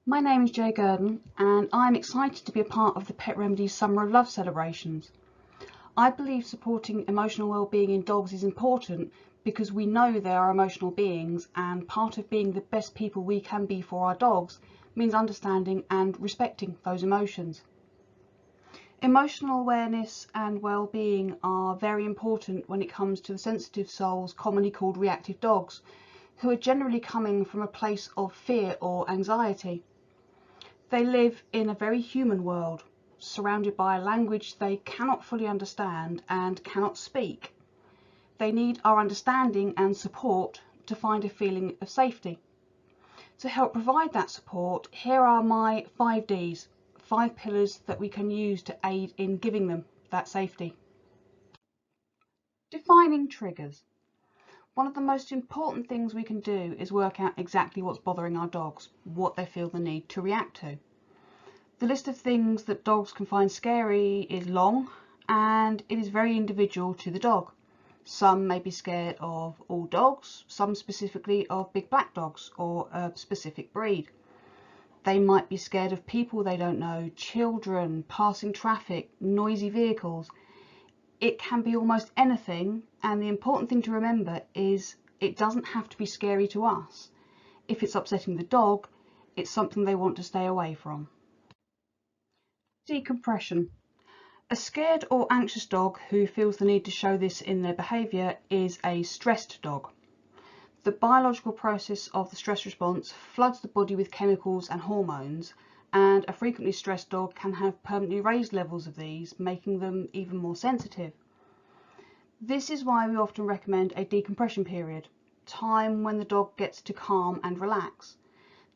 My name is Gurden and I'm excited to be a part of the Pet Remedies Summer of Love celebrations. I believe supporting emotional well-being in dogs is important because we know they are emotional beings, and part of being the best people we can be for our dogs means understanding and respecting those emotions. Emotional awareness and well-being are very important when it comes to the sensitive souls commonly called reactive dogs, who are generally coming from a place of fear or anxiety. They live in a very human world, surrounded by a language they cannot fully understand and cannot speak. They need our understanding and support to find a feeling of safety. To help provide that support, here are my 5 Ds, 5 pillars that we can use to aid in giving them that safety. Defining triggers. One of the most important things we can do is work out exactly what's bothering our dogs, what they feel the need to react to. The list of things that dogs can find scary is long, and it is very individual to the dog. Some may be scared of all dogs, some specifically of big black dogs or a specific breed. They might be scared of people they don't know, children, passing traffic, noisy vehicles. It can be almost anything, and the important thing to remember is it doesn't have to be scary to us. If it's upsetting the dog, it's something they want to stay away from. Decompression. A scared or anxious dog who feels the need to show this in their behaviour is a stressed dog. The biological process of the stress response floods the body with chemicals and hormones, and a frequently stressed dog can have permanently raised levels of these, making them even more sensitive. This is why we often recommend a decompression period, time when the dog gets to calm and relax.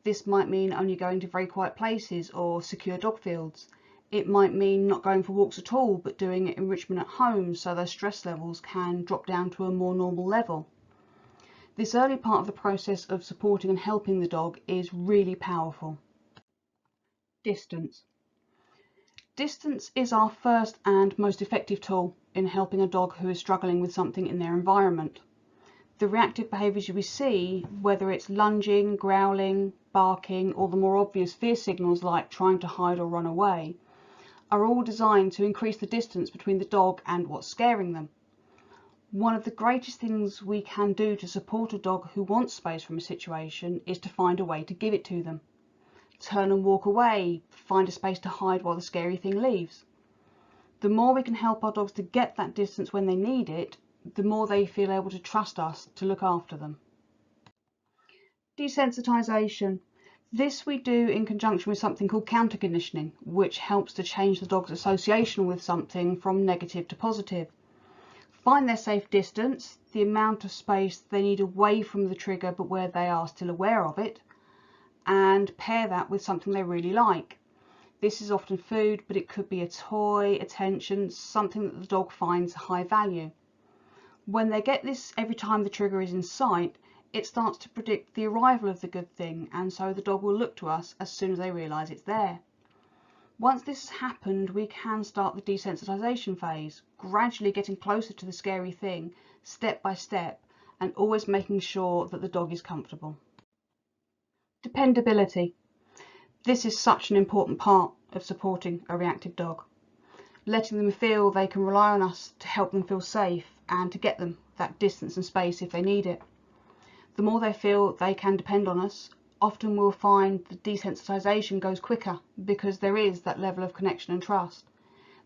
This might mean only going to very quiet places or secure dog fields. It might mean not going for walks at all, but doing enrichment at home so their stress levels can drop down to a more normal level. This early part of the process of supporting and helping the dog is really powerful. Distance. Distance is our first and most effective tool in helping a dog who is struggling with something in their environment. The reactive behaviours we see, whether it's lunging, growling, barking, or the more obvious fear signals like trying to hide or run away, are all designed to increase the distance between the dog and what's scaring them. One of the greatest things we can do to support a dog who wants space from a situation is to find a way to give it to them. Turn and walk away, find a space to hide while the scary thing leaves. The more we can help our dogs to get that distance when they need it, the more they feel able to trust us to look after them. Desensitisation. This we do in conjunction with something called counter conditioning, which helps to change the dog's association with something from negative to positive. Find their safe distance, the amount of space they need away from the trigger but where they are still aware of it, and pair that with something they really like. This is often food, but it could be a toy, attention, something that the dog finds high value. When they get this every time the trigger is in sight, it starts to predict the arrival of the good thing, and so the dog will look to us as soon as they realise it's there. Once this has happened, we can start the desensitisation phase, gradually getting closer to the scary thing, step by step, and always making sure that the dog is comfortable. Dependability. This is such an important part of supporting a reactive dog. Letting them feel they can rely on us to help them feel safe and to get them that distance and space if they need it. The more they feel they can depend on us, often we'll find the desensitisation goes quicker because there is that level of connection and trust.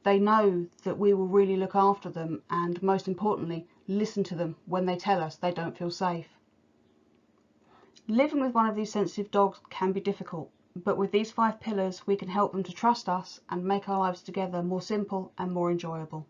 They know that we will really look after them and, most importantly, listen to them when they tell us they don't feel safe. Living with one of these sensitive dogs can be difficult, but with these 5 pillars we can help them to trust us and make our lives together more simple and more enjoyable.